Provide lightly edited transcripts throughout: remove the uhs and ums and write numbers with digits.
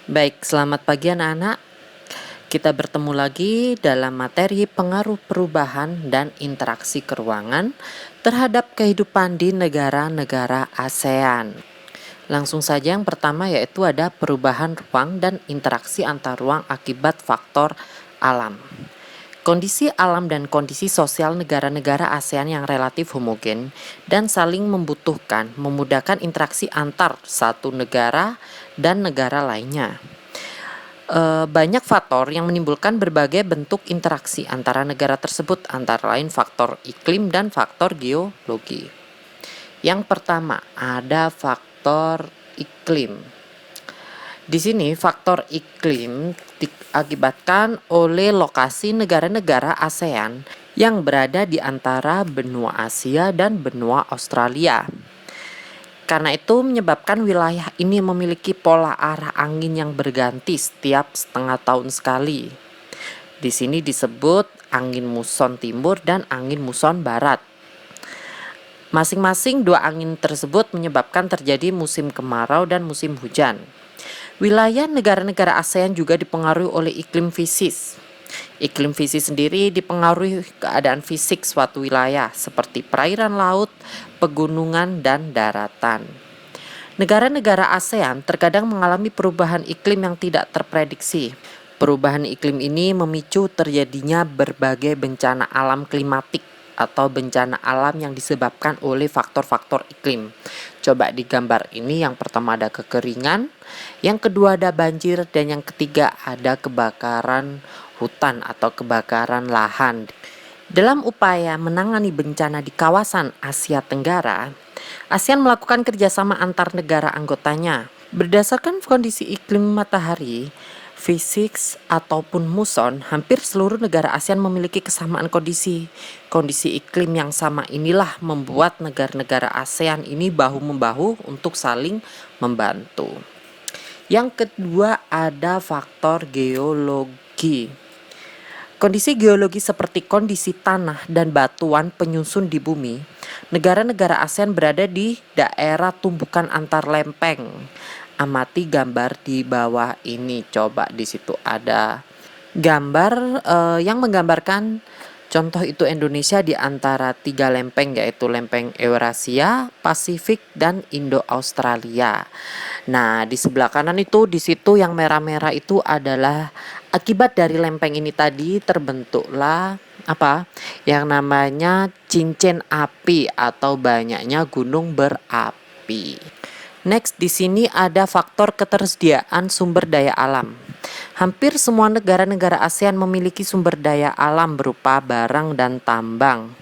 Baik, selamat pagi anak-anak. Kita bertemu lagi dalam materi pengaruh perubahan dan interaksi keruangan terhadap kehidupan di negara-negara ASEAN. Langsung saja yang pertama yaitu ada perubahan ruang dan interaksi antar ruang akibat faktor alam. Kondisi alam dan kondisi sosial negara-negara ASEAN yang relatif homogen dan saling membutuhkan memudahkan interaksi antar satu negara dan negara lainnya. Banyak faktor yang menimbulkan berbagai bentuk interaksi antara negara tersebut, antara lain faktor iklim dan faktor geologi. Yang pertama, ada faktor iklim. Di sini faktor iklim diakibatkan oleh lokasi negara-negara ASEAN yang berada di antara benua Asia dan benua Australia. Karena itu menyebabkan wilayah ini memiliki pola arah angin yang berganti setiap setengah tahun sekali. Di sini disebut angin muson timur dan angin muson barat. Masing-masing dua angin tersebut menyebabkan terjadi musim kemarau dan musim hujan. Wilayah negara-negara ASEAN juga dipengaruhi oleh iklim fisik. Iklim fisik sendiri dipengaruhi keadaan fisik suatu wilayah seperti perairan laut, pegunungan, dan daratan. Negara-negara ASEAN terkadang mengalami perubahan iklim yang tidak terprediksi. Perubahan iklim ini memicu terjadinya berbagai bencana alam klimatik atau bencana alam yang disebabkan oleh faktor-faktor iklim. Coba di gambar ini yang pertama ada kekeringan, yang kedua ada banjir, dan yang ketiga ada kebakaran hutan atau kebakaran lahan. Dalam upaya menangani bencana di kawasan Asia Tenggara, ASEAN melakukan kerjasama antar negara anggotanya. Berdasarkan kondisi iklim matahari, fisik ataupun muson, hampir seluruh negara ASEAN memiliki kesamaan kondisi. Kondisi iklim yang sama inilah membuat negara-negara ASEAN ini bahu-membahu untuk saling membantu. Yang kedua ada faktor geologi. Kondisi geologi seperti kondisi tanah dan batuan penyusun di bumi. Negara-negara ASEAN berada di daerah tumbukan antar lempeng. Amati gambar di bawah ini. Coba di situ ada gambar yang menggambarkan contoh itu Indonesia di antara tiga lempeng, yaitu lempeng Eurasia, Pasifik, dan Indo-Australia. Nah, di sebelah kanan itu, di situ yang merah-merah itu adalah akibat dari lempeng ini tadi terbentuklah yang namanya cincin api atau banyaknya gunung berapi. Next, di sini ada faktor ketersediaan sumber daya alam. Hampir semua negara-negara ASEAN memiliki sumber daya alam berupa barang dan tambang.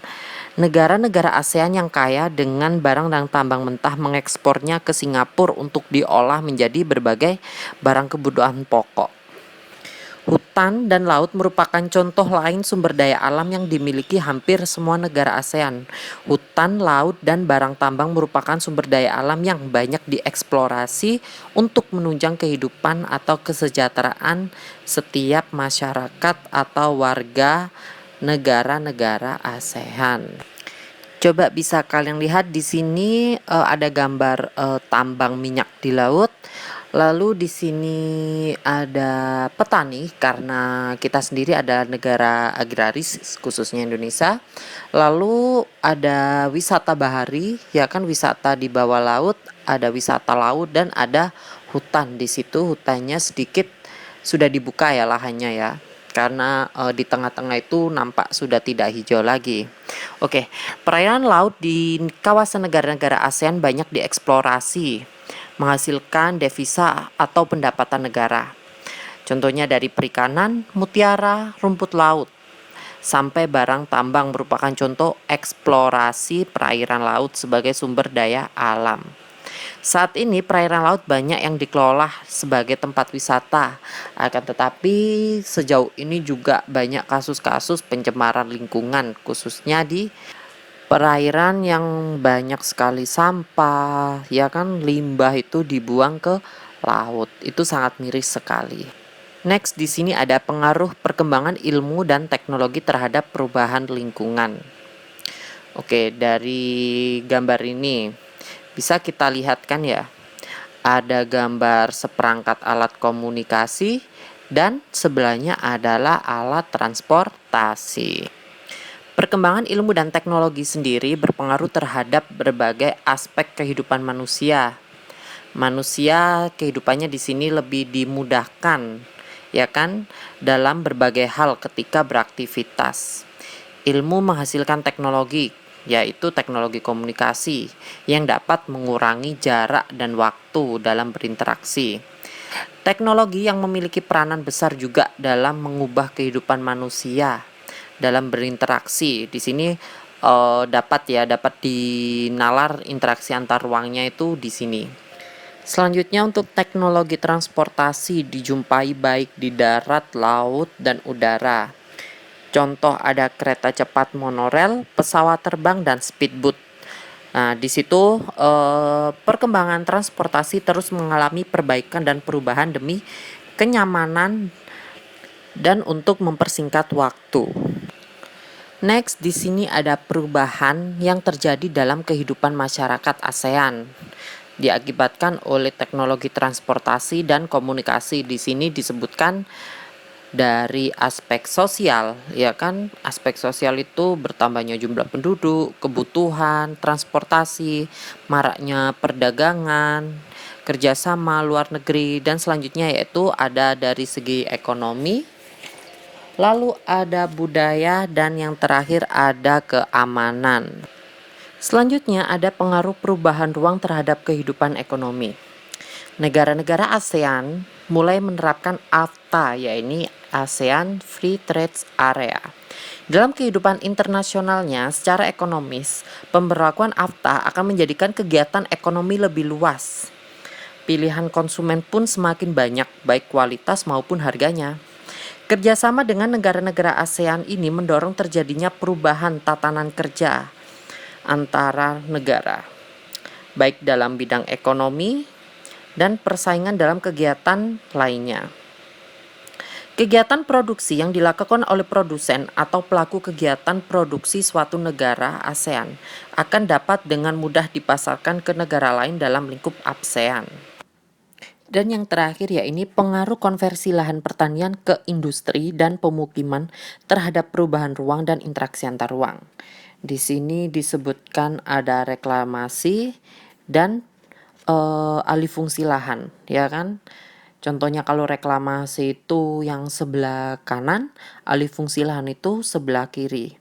Negara-negara ASEAN yang kaya dengan barang dan tambang mentah mengekspornya ke Singapura untuk diolah menjadi berbagai barang kebutuhan pokok. Hutan dan laut merupakan contoh lain sumber daya alam yang dimiliki hampir semua negara ASEAN. Hutan, laut, dan barang tambang merupakan sumber daya alam yang banyak dieksplorasi untuk menunjang kehidupan atau kesejahteraan setiap masyarakat atau warga negara-negara ASEAN. Coba bisa kalian lihat di sini ada gambar tambang minyak di laut. Lalu di sini ada petani karena kita sendiri ada negara agraris khususnya Indonesia. Lalu ada wisata bahari, ya kan, wisata di bawah laut, ada wisata laut dan ada hutan. Di situ hutannya sedikit sudah dibuka ya lahannya ya. Karena di tengah-tengah itu nampak sudah tidak hijau lagi. Oke, perairan laut di kawasan negara-negara ASEAN banyak dieksplorasi, menghasilkan devisa atau pendapatan negara. Contohnya dari perikanan, mutiara, rumput laut, sampai barang tambang merupakan contoh eksplorasi perairan laut sebagai sumber daya alam. Saat ini perairan laut banyak yang dikelola sebagai tempat wisata, akan tetapi sejauh ini juga banyak kasus-kasus pencemaran lingkungan, khususnya di perairan yang banyak sekali sampah, ya kan, limbah itu dibuang ke laut. Itu sangat miris sekali. Next, di sini ada pengaruh perkembangan ilmu dan teknologi terhadap perubahan lingkungan. Oke, dari gambar ini bisa kita lihat kan ya, ada gambar seperangkat alat komunikasi dan sebelahnya adalah alat transportasi. Perkembangan ilmu dan teknologi sendiri berpengaruh terhadap berbagai aspek kehidupan manusia. Manusia kehidupannya di sini lebih dimudahkan, ya kan, dalam berbagai hal ketika beraktivitas. Ilmu menghasilkan teknologi, yaitu teknologi komunikasi yang dapat mengurangi jarak dan waktu dalam berinteraksi. Teknologi yang memiliki peranan besar juga dalam mengubah kehidupan manusia dalam berinteraksi. Di sini dapat dinalar interaksi antar ruangnya itu di sini. Selanjutnya untuk teknologi transportasi dijumpai baik di darat, laut, dan udara. Contoh ada kereta cepat monorel, pesawat terbang, dan speedboat. Nah, di situ perkembangan transportasi terus mengalami perbaikan dan perubahan demi kenyamanan dan untuk mempersingkat waktu. Next, di sini ada perubahan yang terjadi dalam kehidupan masyarakat ASEAN diakibatkan oleh teknologi transportasi dan komunikasi. Di sini disebutkan dari aspek sosial, ya kan? Aspek sosial itu bertambahnya jumlah penduduk, kebutuhan, transportasi, maraknya perdagangan, kerjasama luar negeri, dan selanjutnya yaitu ada dari segi ekonomi, lalu ada budaya, dan yang terakhir ada keamanan. Selanjutnya ada pengaruh perubahan ruang terhadap kehidupan ekonomi. Negara-negara ASEAN mulai menerapkan AFTA, yaitu ASEAN Free Trade Area. Dalam kehidupan internasionalnya, secara ekonomis, pemberlakuan AFTA akan menjadikan kegiatan ekonomi lebih luas. Pilihan konsumen pun semakin banyak, baik kualitas maupun harganya. Kerjasama dengan negara-negara ASEAN ini mendorong terjadinya perubahan tatanan kerja antara negara, baik dalam bidang ekonomi dan persaingan dalam kegiatan lainnya. Kegiatan produksi yang dilakukan oleh produsen atau pelaku kegiatan produksi suatu negara ASEAN akan dapat dengan mudah dipasarkan ke negara lain dalam lingkup ASEAN. Dan yang terakhir ya ini pengaruh konversi lahan pertanian ke industri dan pemukiman terhadap perubahan ruang dan interaksi antar ruang. Di sini disebutkan ada reklamasi dan alih fungsi lahan, ya kan? Contohnya kalau reklamasi itu yang sebelah kanan, alih fungsi lahan itu sebelah kiri.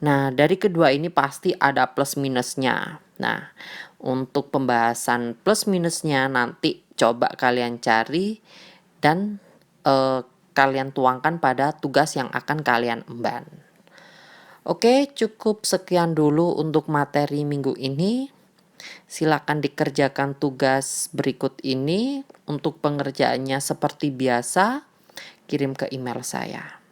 Nah, dari kedua ini pasti ada plus minusnya. Nah, untuk pembahasan plus minusnya nanti coba kalian cari dan kalian tuangkan pada tugas yang akan kalian emban. Oke, cukup sekian dulu untuk materi minggu ini. Silakan dikerjakan tugas berikut ini. Untuk pengerjaannya seperti biasa, kirim ke email saya.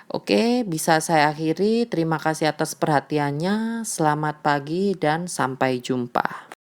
Oke, bisa saya akhiri. Terima kasih atas perhatiannya. Selamat pagi dan sampai jumpa.